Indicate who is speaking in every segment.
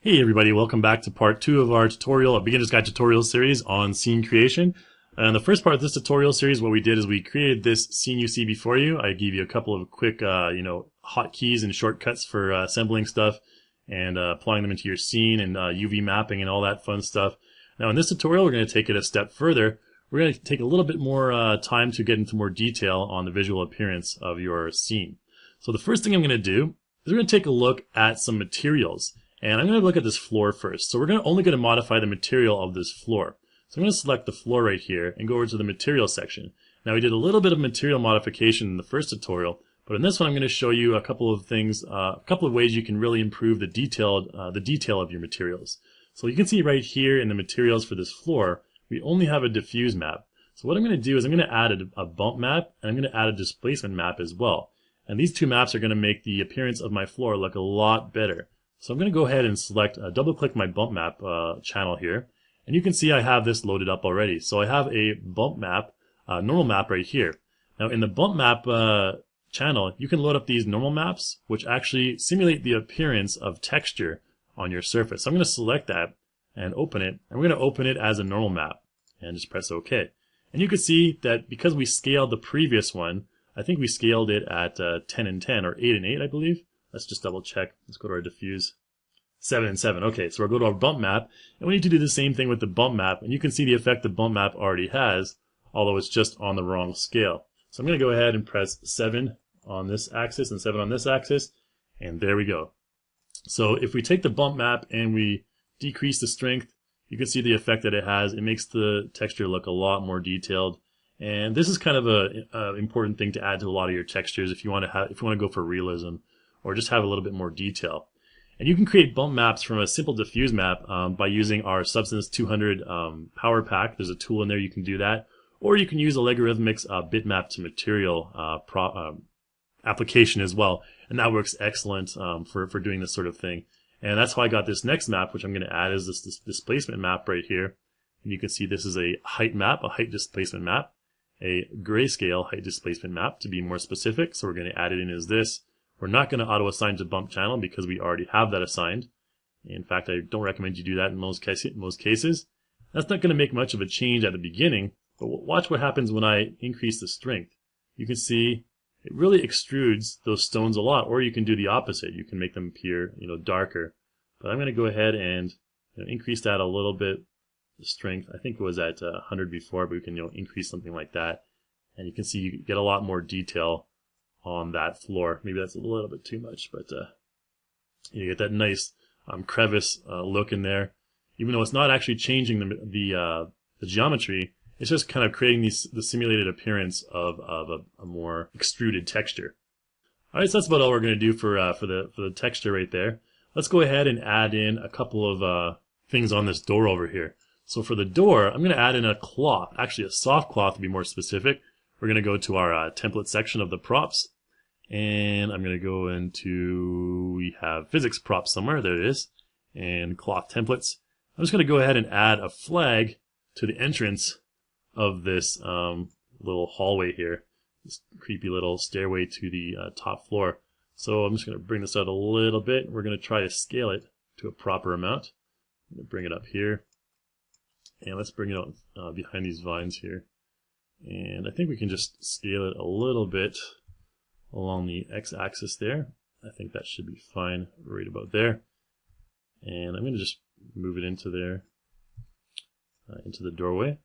Speaker 1: Hey everybody, welcome back to part 2 of our tutorial, a beginner's guide tutorial series on scene creation. And the first part of this tutorial series, what we did is we created this scene you see before you. I gave you a couple of quick, hotkeys and shortcuts for assembling stuff and applying them into your scene and UV mapping and all that fun stuff. Now in this tutorial, we're going to take it a step further. We're going to take a little bit more time to get into more detail on the visual appearance of your scene. So the first thing I'm going to do is we're going to take a look at some materials. And I'm going to look at this floor first. So we're only going to modify the material of this floor. So I'm going to select the floor right here and go over to the material section. Now we did a little bit of material modification in the first tutorial, but in this one I'm going to show you a couple of things, a couple of ways you can really improve the detail of your materials. So you can see right here in the materials for this floor, we only have a diffuse map. So what I'm going to do is I'm going to add a bump map and I'm going to add a displacement map as well. And these two maps are going to make the appearance of my floor look a lot better. So I'm going to go ahead and select, double click my bump map channel here. And you can see I have this loaded up already. So I have a bump map, normal map right here. Now in the bump map channel, you can load up these normal maps, which actually simulate the appearance of texture on your surface. So I'm going to select that and open it. And we're going to open it as a normal map and just press OK. And you can see that because we scaled the previous one, I think we scaled it at 10 and 10 or 8 and 8, I believe. Let's just double check. Let's go to our diffuse. 7 and 7. Okay, so we'll go to our bump map, and we need to do the same thing with the bump map, and you can see the effect the bump map already has, although it's just on the wrong scale. So I'm going to go ahead and press 7 on this axis and 7 on this axis, and there we go. So if we take the bump map and we decrease the strength, you can see the effect that it has. It makes the texture look a lot more detailed, and this is kind of a important thing to add to a lot of your textures if you want to go for realism, or just have a little bit more detail. And you can create bump maps from a simple diffuse map by using our Substance 200 power pack. There's a tool in there you can do that. Or you can use a Logarithmics bitmap to material application as well. And that works excellent for doing this sort of thing. And that's how I got this next map, which I'm going to add is this displacement map right here. And you can see this is a height map, a height displacement map, a grayscale height displacement map to be more specific. So we're going to add it in as this. We're not going to auto-assign to bump channel because we already have that assigned. In fact, I don't recommend you do that in most cases. That's not going to make much of a change at the beginning, but watch what happens when I increase the strength. You can see it really extrudes those stones a lot, or you can do the opposite. You can make them appear, darker. But I'm going to go ahead and increase that a little bit. The strength, I think it was at 100 before, but we can increase something like that. And you can see you get a lot more detail on that floor. Maybe that's a little bit too much, but you get that nice crevice look in there. Even though it's not actually changing the geometry, it's just kind of creating the simulated appearance of a more extruded texture. All right, so that's about all we're going to do for the texture right there. Let's go ahead and add in a couple of things on this door over here. So for the door, I'm going to add in a cloth, actually a soft cloth to be more specific. We're going to go to our template section of the props. And I'm going to go into, we have physics props somewhere, there it is, and cloth templates. I'm just going to go ahead and add a flag to the entrance of this little hallway here, this creepy little stairway to the top floor. So I'm just going to bring this out a little bit. We're going to try to scale it to a proper amount. I'm going to bring it up here, and let's bring it out behind these vines here. And I think we can just scale it a little bit along the x-axis there. I think that should be fine right about there. And I'm going to just move it into there, into the doorway.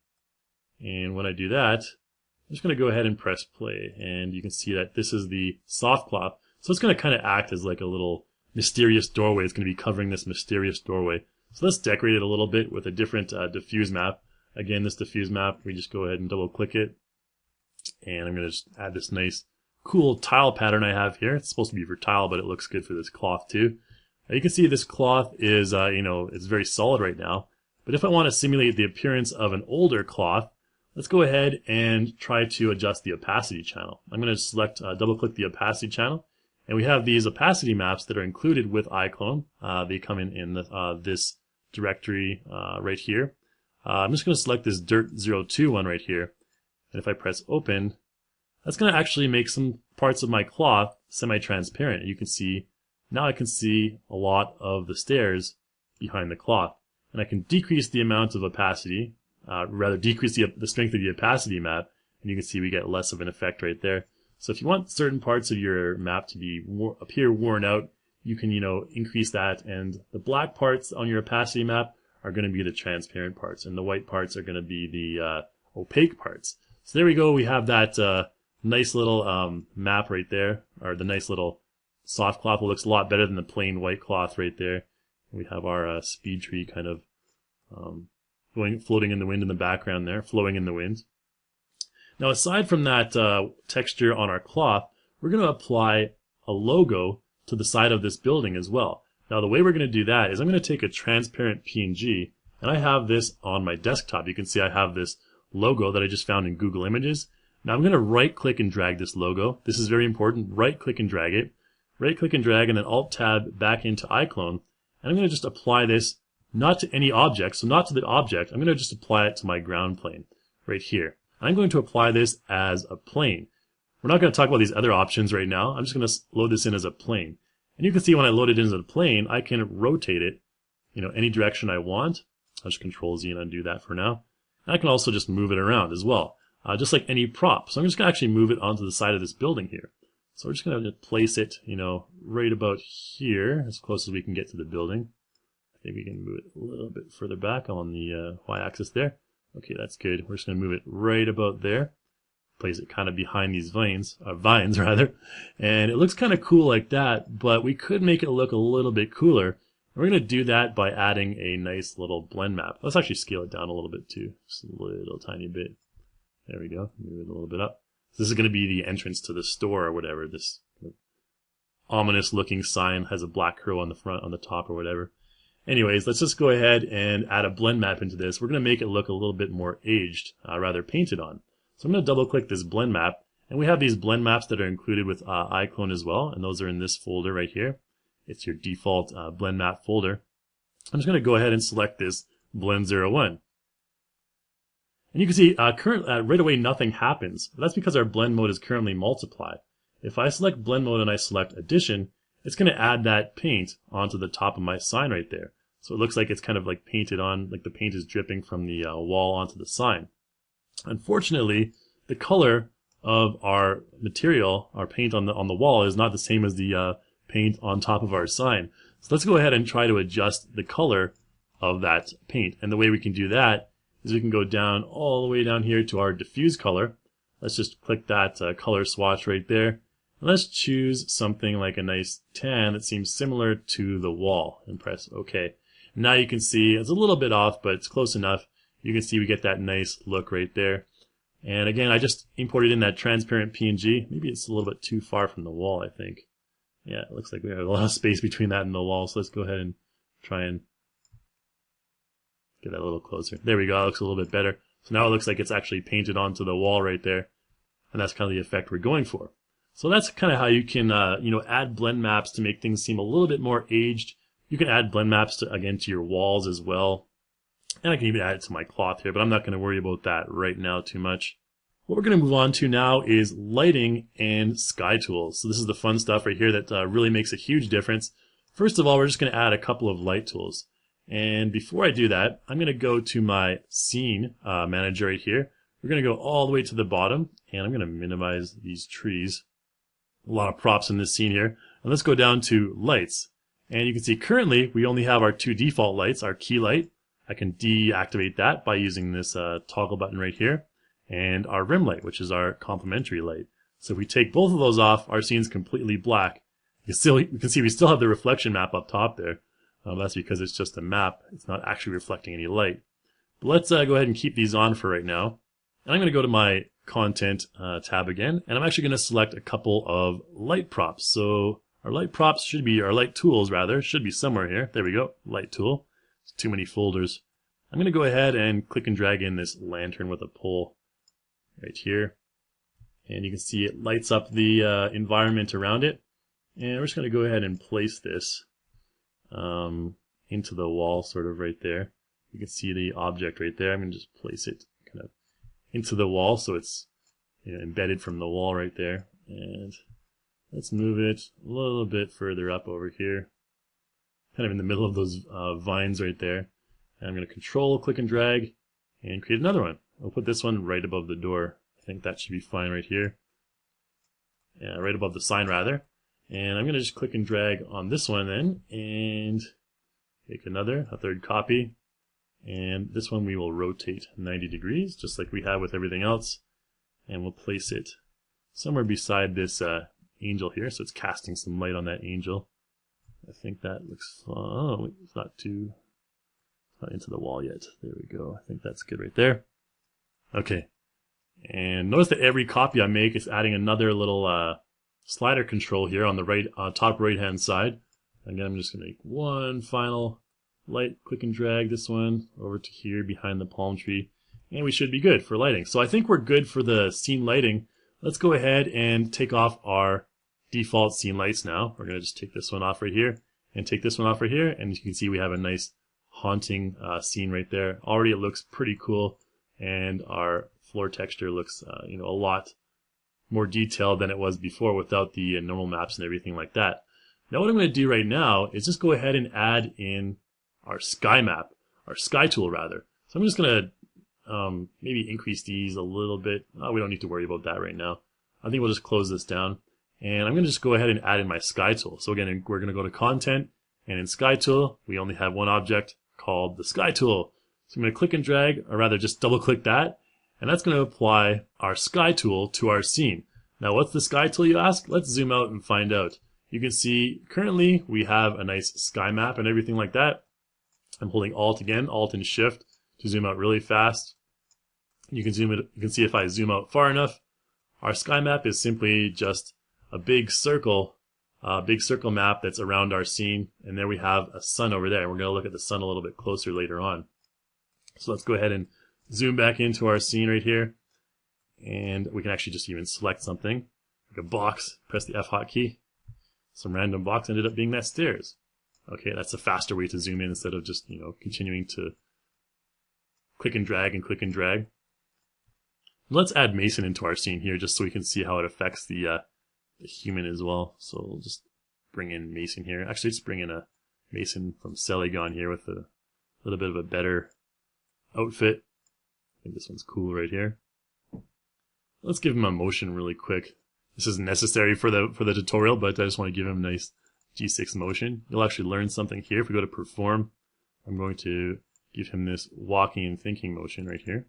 Speaker 1: And when I do that, I'm just going to go ahead and press play. And you can see that this is the soft cloth. So it's going to kind of act as like a little mysterious doorway. It's going to be covering this mysterious doorway. So let's decorate it a little bit with a different diffuse map. Again, this diffuse map, we just go ahead and double click it. And I'm going to just add this nice cool tile pattern I have here. It's supposed to be for tile, but it looks good for this cloth too. Now you can see this cloth is, it's very solid right now. But if I want to simulate the appearance of an older cloth, let's go ahead and try to adjust the opacity channel. I'm going to select, double-click the opacity channel, and we have these opacity maps that are included with iClone. They come in this directory right here. I'm just going to select this Dirt02 one right here, and if I press open, that's going to actually make some parts of my cloth semi-transparent. You can see, now I can see a lot of the stairs behind the cloth. And I can decrease the amount of opacity, rather decrease the strength of the opacity map, and you can see we get less of an effect right there. So if you want certain parts of your map to be appear worn out, you can, increase that, and the black parts on your opacity map are going to be the transparent parts, and the white parts are going to be the opaque parts. So there we go. We have that nice little map right there, or the nice little soft cloth. It looks a lot better than the plain white cloth right there. We have our speed tree kind of floating in the wind in the background there, flowing in the wind. Now, aside from that texture on our cloth, we're going to apply a logo to the side of this building as well. Now, the way we're going to do that is I'm going to take a transparent PNG, and I have this on my desktop. You can see I have this logo that I just found in Google Images. Now, I'm going to right-click and drag this logo. This is very important. Right-click and drag it. Right-click and drag, and then Alt-Tab back into iClone. And I'm going to just apply this not to any object, so not to the object. I'm going to just apply it to my ground plane right here. I'm going to apply this as a plane. We're not going to talk about these other options right now. I'm just going to load this in as a plane. And you can see when I load it in as a plane, I can rotate it, any direction I want. I'll just Control Z and undo that for now. And I can also just move it around as well, just like any prop. So I'm just going to actually move it onto the side of this building here. So we're just going to place it, right about here, as close as we can get to the building. I think we can move it a little bit further back on the y-axis there. Okay, that's good. We're just going to move it right about there. Place it kind of behind these vines rather. And it looks kind of cool like that, but we could make it look a little bit cooler. And we're going to do that by adding a nice little blend map. Let's actually scale it down a little bit too. Just a little tiny bit. There we go. Move it a little bit up. This is going to be the entrance to the store or whatever. This kind of ominous looking sign has a black crow on the front, on the top or whatever. Anyways, let's just go ahead and add a blend map into this. We're going to make it look a little bit more aged, rather painted on. So I'm going to double click this blend map, and we have these blend maps that are included with iClone as well, and those are in this folder right here. It's your default blend map folder. I'm just going to go ahead and select this Blend 01. And you can see right away nothing happens, but that's because our blend mode is currently multiply. If I select blend mode and I select addition, it's going to add that paint onto the top of my sign right there. So it looks like it's kind of like painted on, like the paint is dripping from the wall onto the sign. Unfortunately, the color of our material, our paint on the wall, is not the same as the paint on top of our sign. So let's go ahead and try to adjust the color of that paint. And the way we can do that is we can go down all the way down here to our diffuse color. Let's just click that color swatch right there. And let's choose something like a nice tan that seems similar to the wall and press OK. Now you can see it's a little bit off, but it's close enough. You can see we get that nice look right there. And again, I just imported in that transparent PNG. Maybe it's a little bit too far from the wall, I think. Yeah, it looks like we have a lot of space between that and the wall. So let's go ahead and try and get that a little closer. There we go. It looks a little bit better. So now it looks like it's actually painted onto the wall right there. And that's kind of the effect we're going for. So that's kind of how you can, add blend maps to make things seem a little bit more aged. You can add blend maps to your walls as well. And I can even add it to my cloth here, but I'm not going to worry about that right now too much. What we're going to move on to now is lighting and sky tools. So this is the fun stuff right here that really makes a huge difference. First of all, we're just going to add a couple of light tools. And before I do that, I'm going to go to my scene manager right here. We're going to go all the way to the bottom, and I'm going to minimize these trees. A lot of props in this scene here. And let's go down to lights. And you can see currently we only have our two default lights, our key light. I can deactivate that by using this toggle button right here, and our rim light, which is our complementary light. So if we take both of those off, our scene's completely black. You can see we still have the reflection map up top there. That's because it's just a map. It's not actually reflecting any light. But let's go ahead and keep these on for right now. And I'm going to go to my content tab again, and I'm actually going to select a couple of light props. So our light props should be, our light tools rather, should be somewhere here. There we go, light tool. Too many folders. I'm going to go ahead and click and drag in this lantern with a pole right here. And you can see it lights up the environment around it. And we're just going to go ahead and place this into the wall sort of right there. You can see the object right there. I'm going to just place it kind of into the wall so it's embedded from the wall right there. And let's move it a little bit further up over here. kind of in the middle of those vines right there. And I'm going to control, click and drag, and create another one. I'll put this one right above the door. I think that should be fine right here. Yeah, right above the sign rather. And I'm going to just click and drag on this one then, and make a third copy. And this one we will rotate 90 degrees, just like we have with everything else. And we'll place it somewhere beside this angel here, so it's casting some light on that angel. I think that looks, oh, it's not into the wall yet. There we go. I think that's good right there. Okay. And notice that every copy I make is adding another little slider control here on the right, top right hand side. Again, I'm just going to make one final light, click and drag this one over to here behind the palm tree, and we should be good for lighting. So I think we're good for the scene lighting. Let's go ahead and take off our default scene lights now. We're going to just take this one off right here and take this one off right here, and you can see we have a nice haunting scene right there. Already it looks pretty cool, and our floor texture looks a lot more detailed than it was before without the normal maps and everything like that. Now what I'm going to do right now is just go ahead and add in our sky map, our sky tool rather. So I'm just going to maybe increase these a little bit. We don't need to worry about that right now. I think we'll just close this down, and I'm going to just go ahead and add in my sky tool. So again, we're going to go to content, and in sky tool we only have one object called the sky tool. So I'm going to click and drag, or rather just double click that, and that's going to apply our sky tool to our scene. Now what's the sky tool, you ask? Let's zoom out and find out. You can see currently we have a nice sky map and everything like that. I'm holding Alt again, Alt and Shift to zoom out really fast. You can see if I zoom out far enough, our sky map is simply just a big circle map that's around our scene, and there we have a sun over there. We're going to look at the sun a little bit closer later on. So let's go ahead and zoom back into our scene right here, and we can actually just even select something, like a box, press the F hotkey. Some random box ended up being that stairs. Okay, that's a faster way to zoom in instead of just, continuing to click and drag and click and drag. Let's add Mason into our scene here just so we can see how it affects the human as well. So we'll just bring in Mason here. Actually, let's bring in a Mason from Celigon here with a little bit of a better outfit. I think this one's cool right here. Let's give him a motion really quick. This isn't necessary for the tutorial, but I just want to give him a nice G6 motion. You'll actually learn something here. If we go to perform, I'm going to give him this walking and thinking motion right here.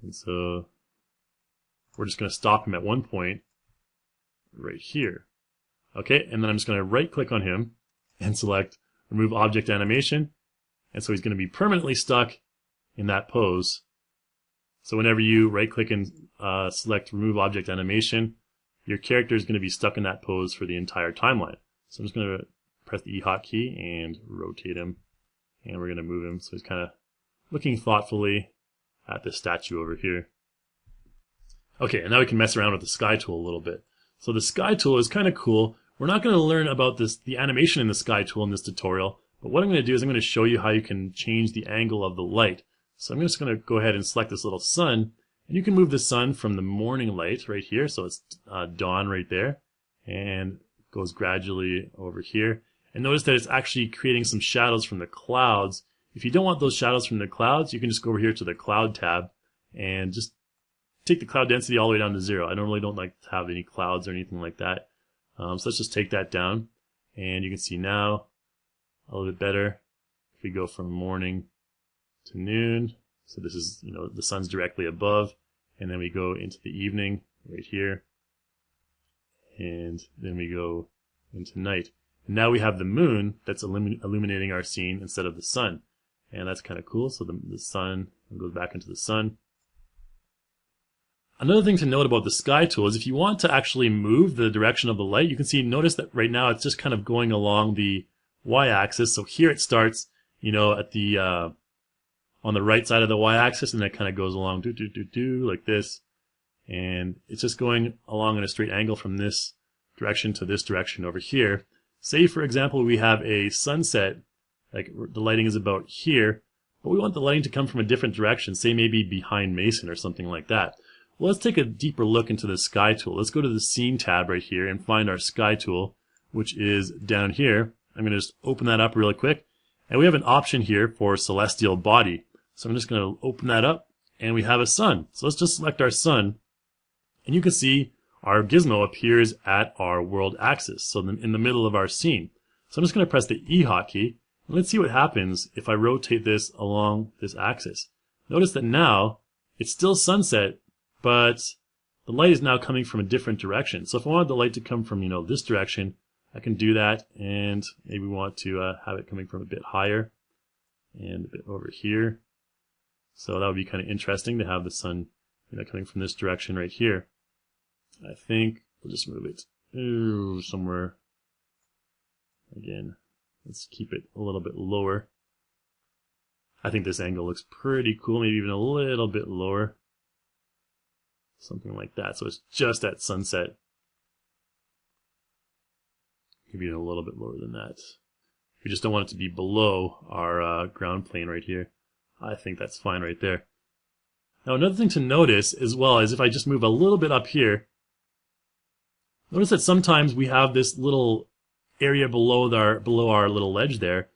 Speaker 1: And so we're just going to stop him at one point right here. Okay, and then I'm just going to right click on him and select remove object animation. And so he's going to be permanently stuck in that pose. So whenever you right click and select remove object animation, your character is going to be stuck in that pose for the entire timeline. So I'm just going to press the E hotkey and rotate him, and we're going to move him so he's kind of looking thoughtfully at the statue over here. Okay, and now we can mess around with the sky tool a little bit. So the sky tool is kind of cool. We're not going to learn about the animation in the sky tool in this tutorial, but what I'm going to do is I'm going to show you how you can change the angle of the light. So I'm just going to go ahead and select this little sun, and you can move the sun from the morning light right here, so it's dawn right there, and goes gradually over here. And notice that it's actually creating some shadows from the clouds. If you don't want those shadows from the clouds, you can just go over here to the cloud tab and just take the cloud density all the way down to 0. I normally don't like to have any clouds or anything like that. So let's just take that down, and you can see now a little bit better if we go from morning to noon. So this is, the sun's directly above, and then we go into the evening right here, and then we go into night. And now we have the moon that's illuminating our scene instead of the sun, and that's kind of cool. So the sun goes back into the sun. Another thing to note about the sky tool is if you want to actually move the direction of the light, you can notice that right now it's just kind of going along the y-axis. So here it starts, at the on the right side of the y-axis, and then it kind of goes along like this, and it's just going along in a straight angle from this direction to this direction over here. Say, for example, we have a sunset, like the lighting is about here, but we want the lighting to come from a different direction, say maybe behind Mason or something like that. Well, let's take a deeper look into the sky tool. Let's go to the scene tab right here and find our sky tool. which is down here. I'm going to just open that up really quick. And we have an option here for celestial body. So I'm just going to open that up, and we have a sun. So let's just select our sun, and you can see our gizmo appears at our world axis, so in the middle of our scene. So I'm just going to press the E hotkey, and let's see what happens if I rotate this along this axis. Notice that now it's still sunset, but the light is now coming from a different direction. So if I wanted the light to come from, this direction, I can do that, and maybe we want to have it coming from a bit higher and a bit over here. So that would be kind of interesting to have the sun, coming from this direction right here. I think we'll just move it somewhere. Again, let's keep it a little bit lower. I think this angle looks pretty cool, maybe even a little bit lower. Something like that. So it's just at sunset. Maybe even a little bit lower than that. We just don't want it to be below our ground plane right here. I think that's fine right there. Now another thing to notice as well is if I just move a little bit up here, notice that sometimes we have this little area below our little ledge there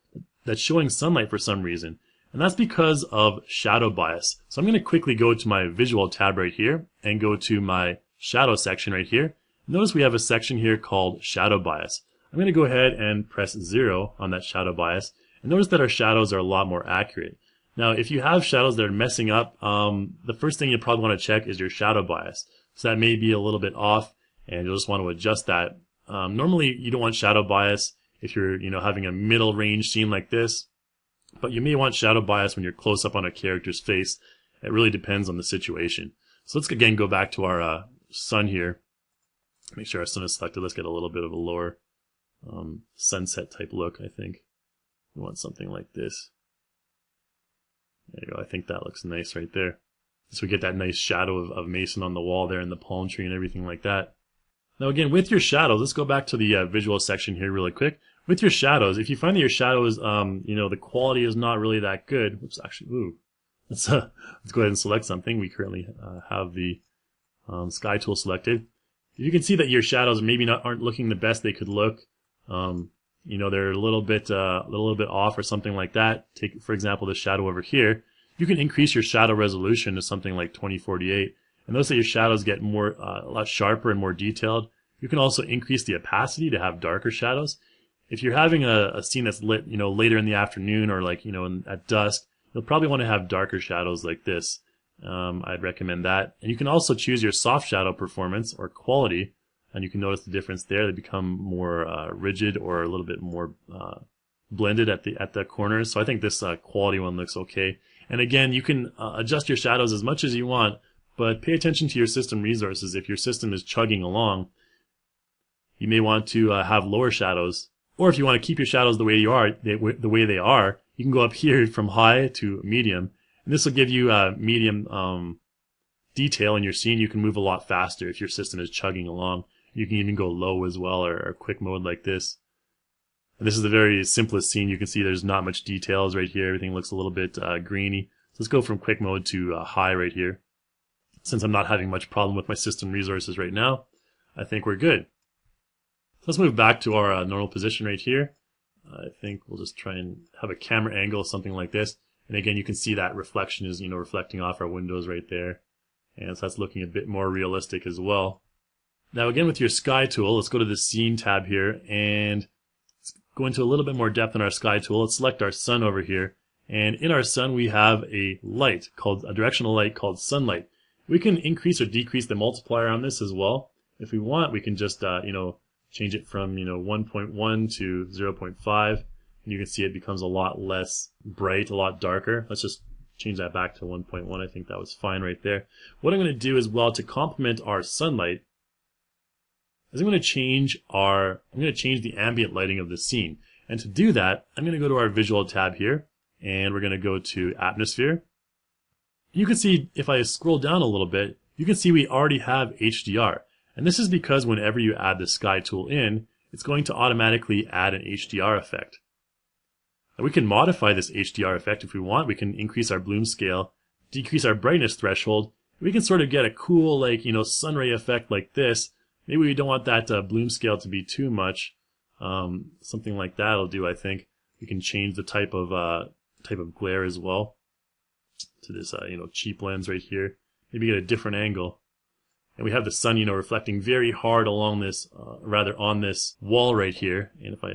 Speaker 1: that's showing sunlight for some reason. And that's because of shadow bias. So I'm going to quickly go to my visual tab right here and go to my shadow section right here. Notice we have a section here called shadow bias. I'm going to go ahead and press 0 on that shadow bias. And notice that our shadows are a lot more accurate. Now, if you have shadows that are messing up, the first thing you probably want to check is your shadow bias. So that may be a little bit off, and you'll just want to adjust that. Normally, you don't want shadow bias if you're, having a middle range scene like this. But you may want shadow bias when you're close up on a character's face. It really depends on the situation. So let's again go back to our sun here. Make sure our sun is selected. Let's get a little bit of a lower sunset type look, I think. We want something like this. There you go. I think that looks nice right there. So we get that nice shadow of Mason on the wall there and the palm tree and everything like that. Now again, with your shadows, let's go back to the visual section here really quick. With your shadows, if you find that your shadows, the quality is not really that good. Oops, actually, let's go ahead and select something. We currently have the sky tool selected. You can see that your shadows maybe aren't looking the best they could look. They're a little bit off or something like that. Take, for example, this shadow over here. You can increase your shadow resolution to something like 2048. And notice that your shadows get a lot sharper and more detailed. You can also increase the opacity to have darker shadows. If you're having a scene that's lit, later in the afternoon or at dusk, you'll probably want to have darker shadows like this. I'd recommend that. And you can also choose your soft shadow performance or quality. And you can notice the difference there. They become more rigid or a little bit more blended at the corners. So I think this quality one looks okay. And again, you can adjust your shadows as much as you want, but pay attention to your system resources. If your system is chugging along, you may want to have lower shadows. Or if you want to keep your shadows the way they are, you can go up here from high to medium. And this will give you medium detail in your scene. You can move a lot faster if your system is chugging along. You can even go low as well, or quick mode like this. And this is the very simplest scene. You can see there's not much details right here. Everything looks a little bit grainy. So let's go from quick mode to high right here. Since I'm not having much problem with my system resources right now, I think we're good. So let's move back to our normal position right here. I think we'll just try and have a camera angle, something like this. And again, you can see that reflection is, reflecting off our windows right there. And so that's looking a bit more realistic as well. Now again, with your sky tool, let's go to the scene tab here and let's go into a little bit more depth in our sky tool. Let's select our sun over here. And in our sun, we have a directional light called sunlight. We can increase or decrease the multiplier on this as well. If we want, we can just, change it from, 1.1 to 0.5. And you can see it becomes a lot less bright, a lot darker. Let's just change that back to 1.1. I think that was fine right there. What I'm going to do as well to complement our sunlight is I'm going to change the ambient lighting of the scene. And to do that, I'm going to go to our visual tab here, and we're going to go to atmosphere. You can see if I scroll down a little bit, you can see we already have HDR. And this is because whenever you add the sky tool in, it's going to automatically add an HDR effect. And we can modify this HDR effect if we want. We can increase our bloom scale, decrease our brightness threshold. We can sort of get a cool, sunray effect like this. Maybe we don't want that bloom scale to be too much. Something like that will do, I think. We can change the type of glare as well to this cheap lens right here. Maybe get a different angle. And we have the sun reflecting very hard along this on this wall right here. And if I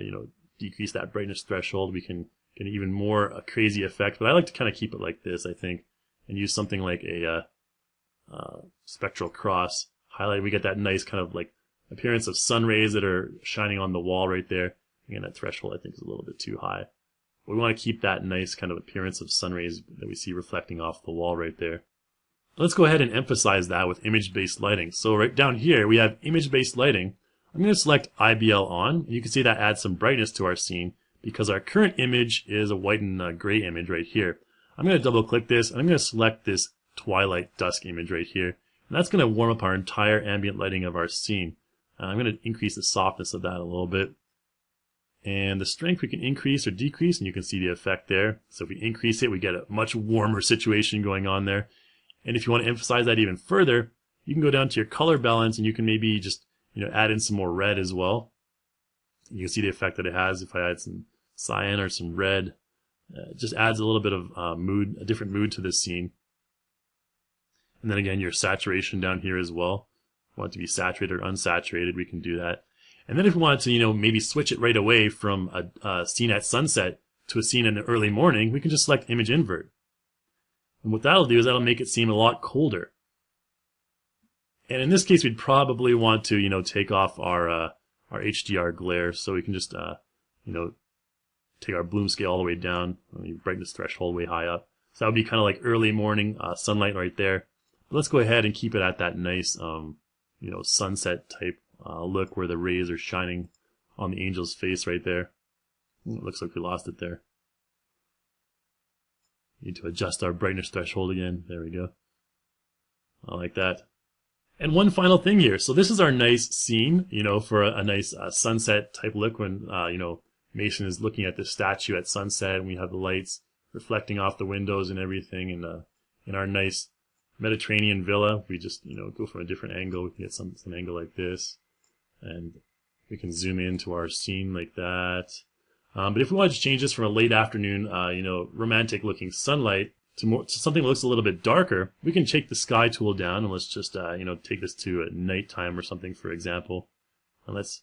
Speaker 1: decrease that brightness threshold, we can get an even more crazy effect. But I like to kind of keep it like this, I think, and use something like a spectral cross highlight. We get that nice kind of like appearance of sun rays that are shining on the wall right there. Again, that threshold I think is a little bit too high. We want to keep that nice kind of appearance of sun rays that we see reflecting off the wall right there. Let's go ahead and emphasize that with image-based lighting. So right down here we have image-based lighting. I'm going to select IBL on, and you can see that adds some brightness to our scene because our current image is a white and gray image right here. I'm going to double click this, and I'm going to select this twilight dusk image right here. And that's going to warm up our entire ambient lighting of our scene. I'm going to increase the softness of that a little bit. And the strength we can increase or decrease, and you can see the effect there. So if we increase it, we get a much warmer situation going on there. And if you want to emphasize that even further, you can go down to your color balance and you can maybe just add in some more red as well. You can see the effect that it has if I add some cyan or some red. It just adds a little bit of mood, a different mood to this scene. And then again, your saturation down here as well. If you want it to be saturated or unsaturated, we can do that. And then if we wanted to, maybe switch it right away from a scene at sunset to a scene in the early morning, we can just select image invert. And what that'll do is that'll make it seem a lot colder. And in this case, we'd probably want to, take off our HDR glare, so we can just, take our bloom scale all the way down, brightness threshold way high up. So that would be kind of like early morning sunlight right there. But let's go ahead and keep it at that nice, sunset type look where the rays are shining on the angel's face right there. It looks like we lost it there. Need to adjust our brightness threshold again. There we go. I like that. And one final thing here. So this is our nice scene, for a nice sunset type look when, Mason is looking at this statue at sunset and we have the lights reflecting off the windows and everything. And in our nice Mediterranean villa, we just, go from a different angle. We can get some angle like this. And we can zoom into our scene like that. But if we wanted to change this from a late afternoon, romantic looking sunlight to something that looks a little bit darker, we can take the sky tool down and let's just, take this to a nighttime or something, for example. And let's,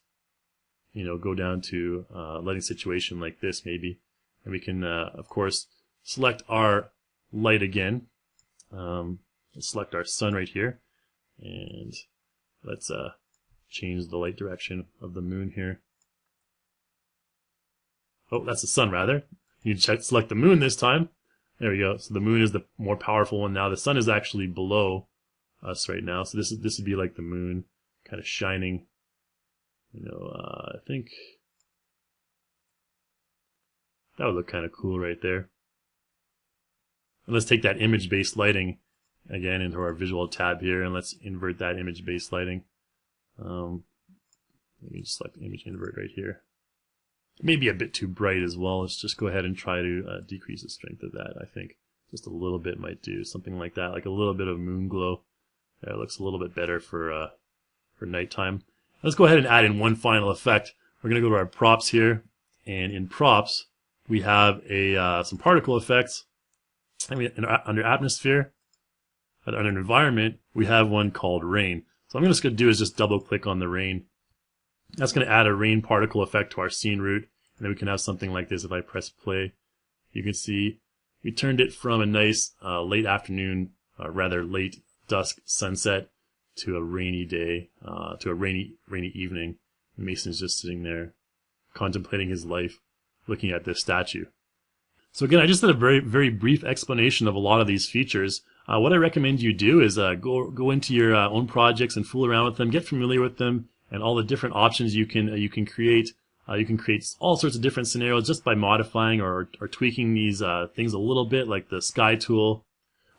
Speaker 1: go down to lighting situation like this maybe. And we can, of course, select our light again. Let's select our sun right here. And let's change the light direction of the moon here. Oh, that's the sun rather. You select the moon this time. There we go. So the moon is the more powerful one now. The sun is actually below us right now. So this would be like the moon kind of shining. I think that would look kind of cool right there. And let's take that image-based lighting again into our visual tab here, and let's invert that image-based lighting. Let me just select image invert right here. It may be a bit too bright as well. Let's just go ahead and try to decrease the strength of that. I think just a little bit might do something like that, like a little bit of moon glow. It looks a little bit better for nighttime. Let's go ahead and add in one final effect. We're going to go to our props here, and in props we have some particle effects. Under atmosphere, under environment, we have one called rain. So I'm just going to do is just double click on the rain. That's going to add a rain particle effect to our scene root, and then we can have something like this. If I press play, you can see we turned it from a nice late afternoon, rather late dusk sunset to a rainy day, to a rainy evening. Mason's just sitting there contemplating his life, looking at this statue. So again, I just did a very, very brief explanation of a lot of these features. What I recommend you do is go into your own projects and fool around with them, get familiar with them, and all the different options you can create. You can create all sorts of different scenarios just by modifying or tweaking these things a little bit, like the sky tool.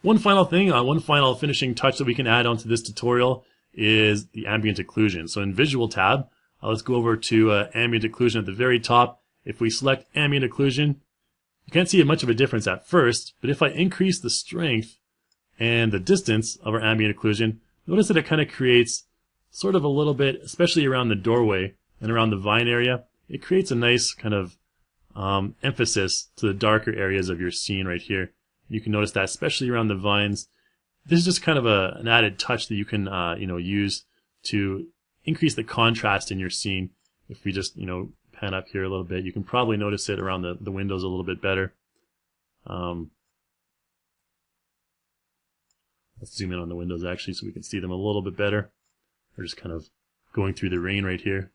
Speaker 1: One final thing, one final finishing touch that we can add onto this tutorial is the ambient occlusion. So in Visual tab, let's go over to ambient occlusion at the very top. If we select ambient occlusion, you can't see much of a difference at first, but if I increase the strength and the distance of our ambient occlusion, notice that it kind of creates sort of a little bit, especially around the doorway and around the vine area, it creates a nice kind of emphasis to the darker areas of your scene right here. You can notice that especially around the vines. This is just kind of an added touch that you can use to increase the contrast in your scene. If we just pan up here a little bit, you can probably notice it around the windows a little bit better. Let's zoom in on the windows actually so we can see them a little bit better. We're just kind of going through the rain right here.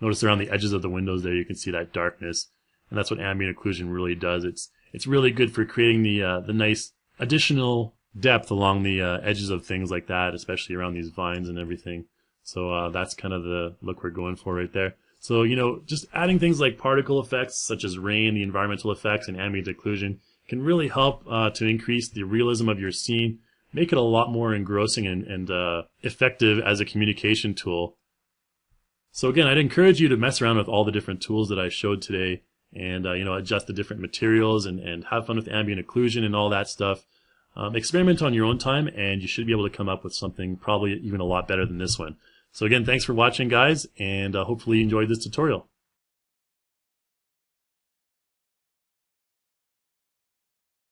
Speaker 1: Notice around the edges of the windows there you can see that darkness, and that's what ambient occlusion really does. It's really good for creating the nice additional depth along the edges of things like that, especially around these vines and everything. So that's kind of the look we're going for right there. So just adding things like particle effects such as rain, the environmental effects, and ambient occlusion can really help to increase the realism of your scene, make it a lot more engrossing and effective as a communication tool. So again, I'd encourage you to mess around with all the different tools that I showed today, and adjust the different materials and have fun with ambient occlusion and all that stuff. Experiment on your own time, and you should be able to come up with something probably even a lot better than this one. So again, thanks for watching, guys, and hopefully you enjoyed this tutorial.